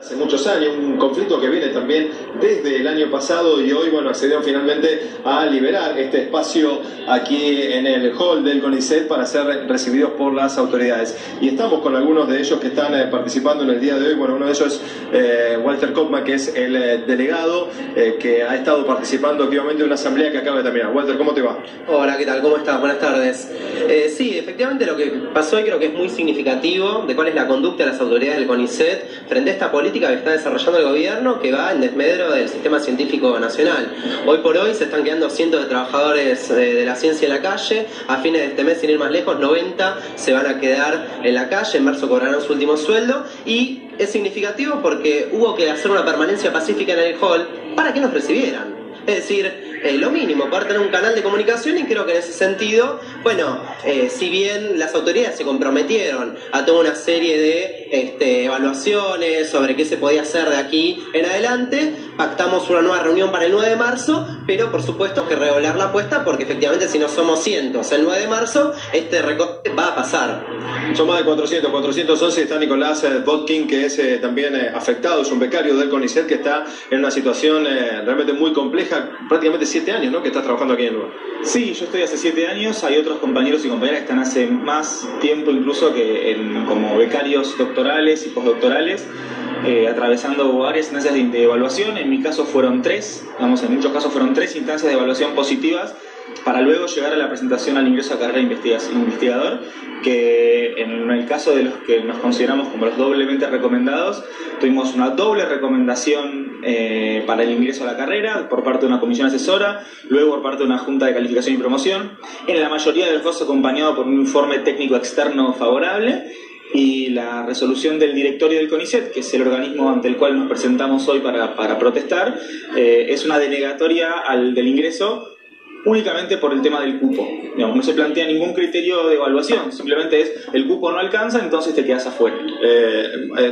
Hace muchos años, un conflicto que viene también desde el año pasado y hoy, bueno, accedieron finalmente a liberar este espacio aquí en el hall del CONICET para ser recibidos por las autoridades. Y estamos con algunos de ellos que están participando en el día de hoy. Bueno, uno de ellos es Walter Kopman, que es el delegado que ha estado participando activamente en una asamblea que acaba de terminar. Walter, ¿cómo te va? Hola, ¿qué tal? ¿Cómo estás? Buenas tardes. Sí, efectivamente lo que pasó hoy creo que es muy significativo de cuál es la conducta de las autoridades del CONICET frente a esta política que está desarrollando el gobierno, que va en desmedro del sistema científico nacional. Hoy por hoy se están quedando cientos de trabajadores de la ciencia en la calle. A fines de este mes, sin ir más lejos, 90 se van a quedar en la calle. En marzo cobrarán su último sueldo. Y es significativo porque hubo que hacer una permanencia pacífica en el hall para que nos recibieran. Es decir, lo mínimo, poder tener un canal de comunicación, y creo que en ese sentido, bueno, si bien las autoridades se comprometieron a toda una serie de evaluaciones sobre qué se podía hacer de aquí en adelante, pactamos una nueva reunión para el 9 de marzo, pero por supuesto que redoblar la apuesta porque efectivamente si no somos cientos el 9 de marzo, este recorte va a pasar. Son más de 411, está Nicolás Botkin, que es también afectado, es un becario del CONICET que está en una situación realmente muy compleja, prácticamente 7 años, ¿no?, que estás trabajando aquí en el lugar. Sí, yo estoy hace 7 años, hay otros compañeros y compañeras que están hace más tiempo incluso que como becarios doctorales y postdoctorales, atravesando varias instancias de evaluación. En mi caso fueron 3, en muchos casos fueron 3 instancias de evaluación positivas para luego llegar a la presentación al ingreso a carrera de investigador, que en el caso de los que nos consideramos como los doblemente recomendados, tuvimos una doble recomendación para el ingreso a la carrera por parte de una comisión asesora, luego por parte de una junta de calificación y promoción, en la mayoría de los casos acompañado por un informe técnico externo favorable, y la resolución del directorio del CONICET, que es el organismo ante el cual nos presentamos hoy para protestar, es una denegatoria del ingreso únicamente por el tema del cupo. Digamos, no se plantea ningún criterio de evaluación, simplemente es el cupo no alcanza, entonces te quedas afuera.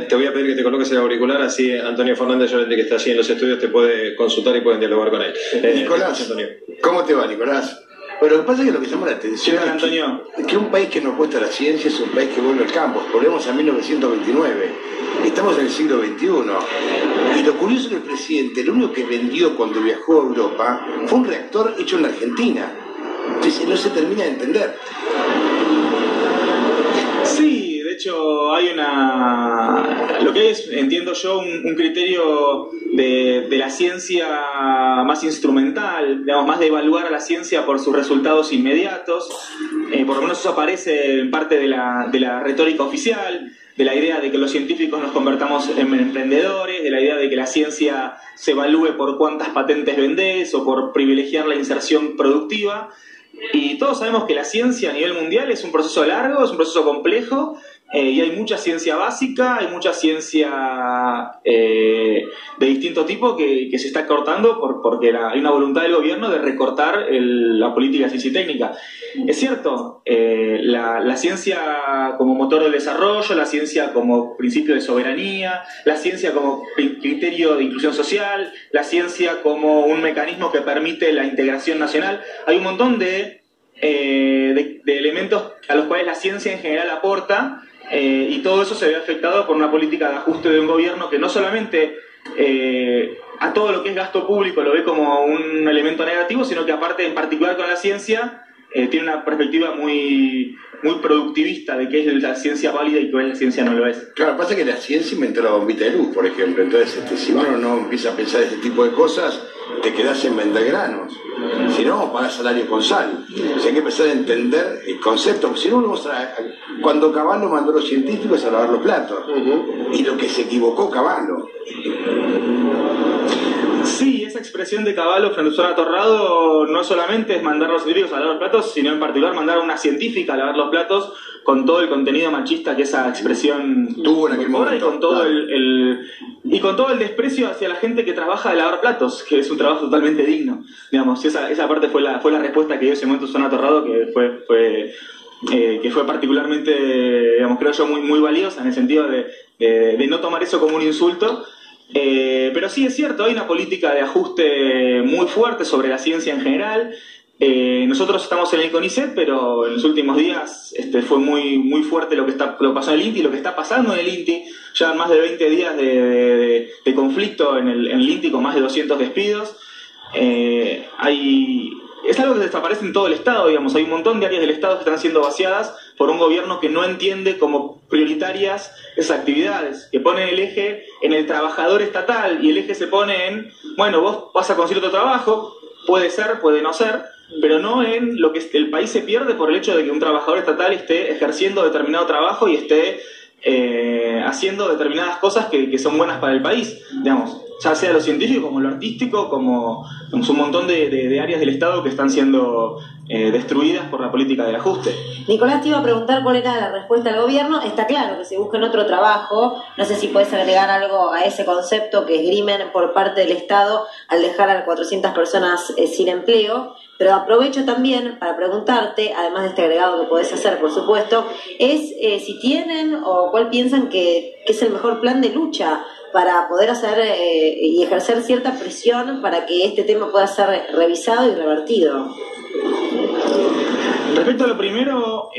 Te voy a pedir que te coloques el auricular, así Antonio Fernández Llorente, que está allí en los estudios, te puede consultar y pueden dialogar con él. Nicolás, Antonio. ¿Cómo te va, Nicolás? Bueno, lo que pasa es que lo que llama la atención es que un país que nos cuesta la ciencia es un país que vuelve al campo. Volvemos a 1929, estamos en el siglo XXI. Y lo curioso es que el presidente, lo único que vendió cuando viajó a Europa fue un reactor hecho en la Argentina. Entonces no se termina de entender. Sí, de hecho hay lo que es, entiendo yo, un criterio de la ciencia más instrumental, digamos, más de evaluar a la ciencia por sus resultados inmediatos. Por lo menos eso aparece en parte de la retórica oficial, de la idea de que los científicos nos convertamos en emprendedores, de la idea de que la ciencia se evalúe por cuántas patentes vendés o por privilegiar la inserción productiva. Y todos sabemos que la ciencia a nivel mundial es un proceso largo, es un proceso complejo, y hay mucha ciencia básica, hay mucha ciencia de distinto tipo que se está cortando porque hay una voluntad del gobierno de recortar la política de ciencia y técnica. Es cierto, la ciencia como motor del desarrollo, la ciencia como principio de soberanía, la ciencia como criterio de inclusión social, la ciencia como un mecanismo que permite la integración nacional. Hay un montón de elementos a los cuales la ciencia en general aporta, y todo eso se ve afectado por una política de ajuste de un gobierno que no solamente a todo lo que es gasto público lo ve como un elemento negativo, sino que aparte, en particular con la ciencia, tiene una perspectiva muy productivista de qué es la ciencia válida y qué es la ciencia no lo es. Claro, pasa que la ciencia inventó la bombita de luz, por ejemplo. Entonces, si uno no empieza a pensar este tipo de cosas, te quedás en vender granos. Si no, pagás salario con sal. O sea, hay que empezar a entender el concepto. Porque si no, cuando Cavallo mandó a los científicos a lavar los platos, y lo que se equivocó Cavallo. Sí, esa expresión de Cavallo frente a Susana Torrado no solamente es mandar a los científicos a lavar los platos, sino en particular mandar a una científica a lavar los platos, con todo el contenido machista que esa expresión tuvo en aquel momento, y con todo y con todo el desprecio hacia la gente que trabaja de lavar platos, que es un trabajo totalmente digno. Digamos, esa parte fue la respuesta que dio ese momento Susana Torrado, que fue particularmente, digamos, creo yo, muy valiosa, en el sentido de no tomar eso como un insulto. Pero sí es cierto, hay una política de ajuste muy fuerte sobre la ciencia en general. Nosotros estamos en el CONICET, pero en los últimos días fue muy fuerte lo que pasó en el INTI, lo que está pasando en el INTI. Ya más de 20 días de de conflicto en el INTI con más de 200 despidos. Es algo que desaparece en todo el Estado, digamos. Hay un montón de áreas del Estado que están siendo vaciadas por un gobierno que no entiende como prioritarias esas actividades, que pone el eje en el trabajador estatal y el eje se pone en, bueno, vos vas a conseguir otro trabajo, puede ser, puede no ser, pero no en lo que el país se pierde por el hecho de que un trabajador estatal esté ejerciendo determinado trabajo y esté haciendo determinadas cosas que son buenas para el país, digamos, ya sea lo científico como lo artístico, como un montón de áreas del Estado que están siendo destruidas por la política del ajuste. Nicolás, te iba a preguntar cuál era la respuesta del gobierno. Está claro que se busquen otro trabajo. No sé si puedes agregar algo a ese concepto que esgrimen por parte del Estado al dejar a 400 personas sin empleo. Pero aprovecho también para preguntarte, además de este agregado que podés hacer, por supuesto, es si tienen o cuál piensan que es el mejor plan de lucha para poder hacer y ejercer cierta presión para que este tema pueda ser revisado y revertido. Respecto a lo primero,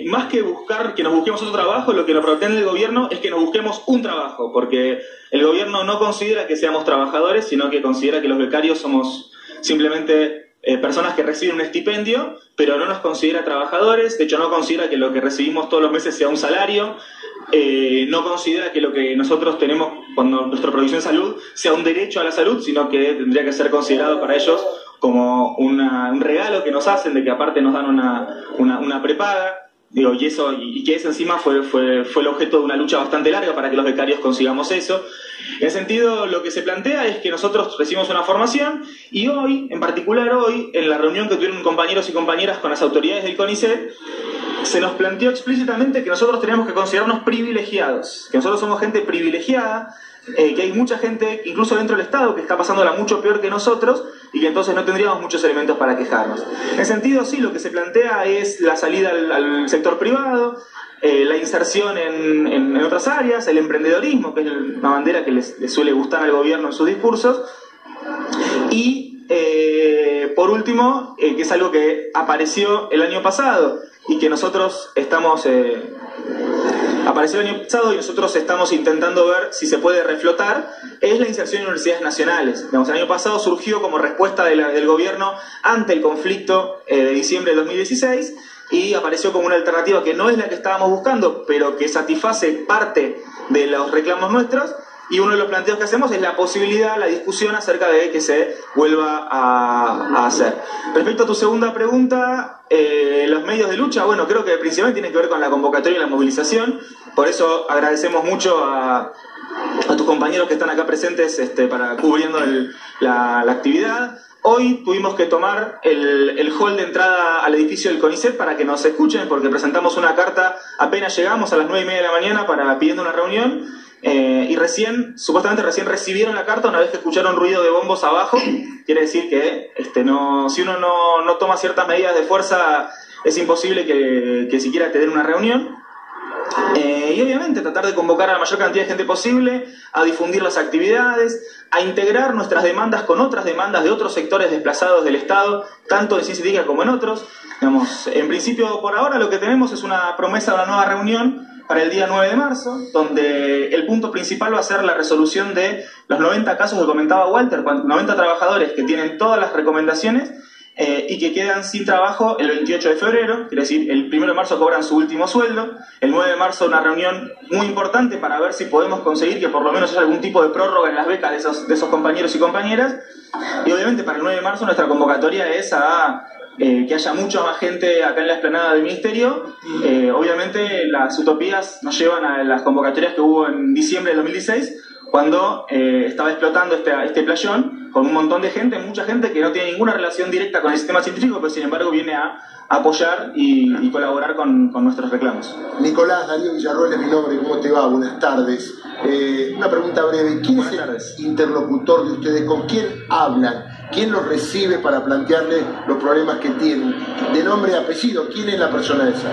más que buscar que nos busquemos otro trabajo, lo que nos pretende el gobierno es que nos busquemos un trabajo, porque el gobierno no considera que seamos trabajadores, sino que considera que los becarios somos simplemente personas que reciben un estipendio, pero no nos considera trabajadores. De hecho, no considera que lo que recibimos todos los meses sea un salario, no considera que lo que nosotros tenemos cuando nuestra provisión de salud sea un derecho a la salud, sino que tendría que ser considerado para ellos como un regalo que nos hacen, de que aparte nos dan una prepaga. Digo, y que eso encima fue el objeto de una lucha bastante larga para que los becarios consigamos eso. En ese sentido, lo que se plantea es que nosotros recibimos una formación y hoy, en particular hoy, en la reunión que tuvieron compañeros y compañeras con las autoridades del CONICET, se nos planteó explícitamente que nosotros tenemos que considerarnos privilegiados, que nosotros somos gente privilegiada, que hay mucha gente, incluso dentro del Estado, que está pasándola mucho peor que nosotros y que entonces no tendríamos muchos elementos para quejarnos. En ese sentido, sí, lo que se plantea es la salida al sector privado, la inserción en otras áreas, el emprendedorismo, que es una bandera que les suele gustar al gobierno en sus discursos, y por último, que es algo que apareció el año pasado y que nosotros estamos... apareció el año pasado y nosotros estamos intentando ver si se puede reflotar, es la inserción en universidades nacionales. Digamos, el año pasado surgió como respuesta del gobierno ante el conflicto de diciembre de 2016 y apareció como una alternativa que no es la que estábamos buscando, pero que satisface parte de los reclamos nuestros, y uno de los planteos que hacemos es la posibilidad, la discusión acerca de que se vuelva a hacer. Respecto a tu segunda pregunta, los medios de lucha, bueno, creo que principalmente tienen que ver con la convocatoria y la movilización, por eso agradecemos mucho a tus compañeros que están acá presentes para cubriendo la actividad. Hoy tuvimos que tomar el hall de entrada al edificio del CONICET para que nos escuchen, porque presentamos una carta apenas llegamos a las 9:30 de la mañana pidiendo una reunión. Y supuestamente recién recibieron la carta una vez que escucharon ruido de bombos abajo. Quiere decir que si uno no toma ciertas medidas de fuerza, es imposible que siquiera te den una reunión. Y obviamente tratar de convocar a la mayor cantidad de gente posible, a difundir las actividades, a integrar nuestras demandas con otras demandas de otros sectores desplazados del Estado, tanto de ciencia científica como en otros. Digamos, en principio, por ahora lo que tenemos es una promesa de una nueva reunión para el día 9 de marzo, donde el punto principal va a ser la resolución de los 90 casos que comentaba Walter, 90 trabajadores que tienen todas las recomendaciones y que quedan sin trabajo el 28 de febrero, quiere decir, el 1 de marzo cobran su último sueldo, el 9 de marzo una reunión muy importante para ver si podemos conseguir que por lo menos haya algún tipo de prórroga en las becas de esos compañeros y compañeras, y obviamente para el 9 de marzo nuestra convocatoria es a que haya mucha más gente acá en la explanada del Ministerio. Obviamente las utopías nos llevan a las convocatorias que hubo en diciembre de 2016, cuando estaba explotando este playón, con un montón de gente, mucha gente que no tiene ninguna relación directa con el sistema científico, pero sin embargo viene a apoyar y colaborar con nuestros reclamos. Nicolás, Darío Villarroel es mi nombre, ¿cómo te va? Buenas tardes. Una pregunta breve, ¿quién es el interlocutor de ustedes? ¿Con quién hablan? ¿Quién los recibe para plantearles los problemas que tienen? De nombre y apellido, ¿quién es la persona esa?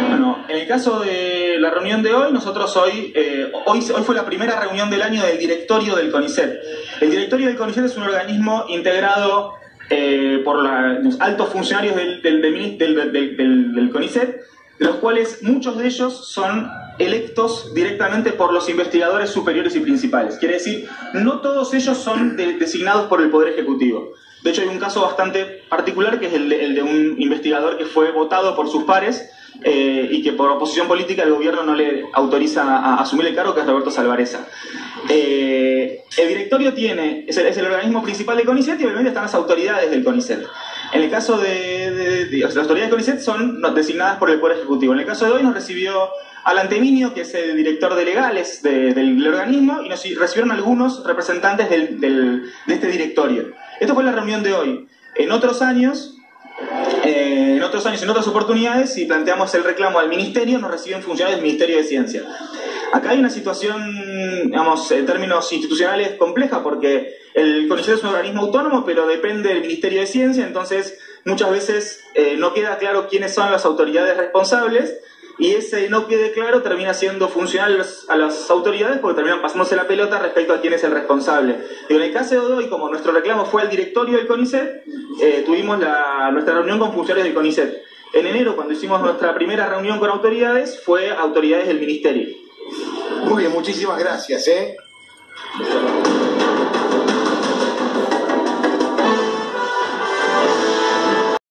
Bueno, en el caso de la reunión de hoy, nosotros hoy fue la primera reunión del año del directorio del CONICET. El directorio del CONICET es un organismo integrado por los altos funcionarios del CONICET, de los cuales muchos de ellos son electos directamente por los investigadores superiores y principales. Quiere decir, no todos ellos son designados por el Poder Ejecutivo. De hecho, hay un caso bastante particular que es el de un investigador que fue votado por sus pares y que por oposición política el gobierno no le autoriza a asumir el cargo, que es Roberto Salvarezza. El directorio es el organismo principal del CONICET y obviamente están las autoridades del CONICET. En el caso las autoridades del CONICET son designadas por el Poder Ejecutivo. En el caso de hoy nos recibió Alan Teminio, que es el director de legales del organismo, y nos recibieron algunos representantes de este directorio. Esto fue la reunión de hoy. En otros años, en otras oportunidades, si planteamos el reclamo al Ministerio, nos reciben funcionarios del Ministerio de Ciencia. Acá hay una situación, digamos, en términos institucionales compleja, porque el CONICET es un organismo autónomo, pero depende del Ministerio de Ciencia, entonces muchas veces no queda claro quiénes son las autoridades responsables, y ese no quede claro termina siendo funcional a las autoridades porque terminan pasándose la pelota respecto a quién es el responsable. Y en el caso de hoy, como nuestro reclamo fue al directorio del CONICET, tuvimos nuestra reunión con funcionarios del CONICET. En enero, cuando hicimos nuestra primera reunión con autoridades, fue autoridades del Ministerio. Muy bien, muchísimas gracias.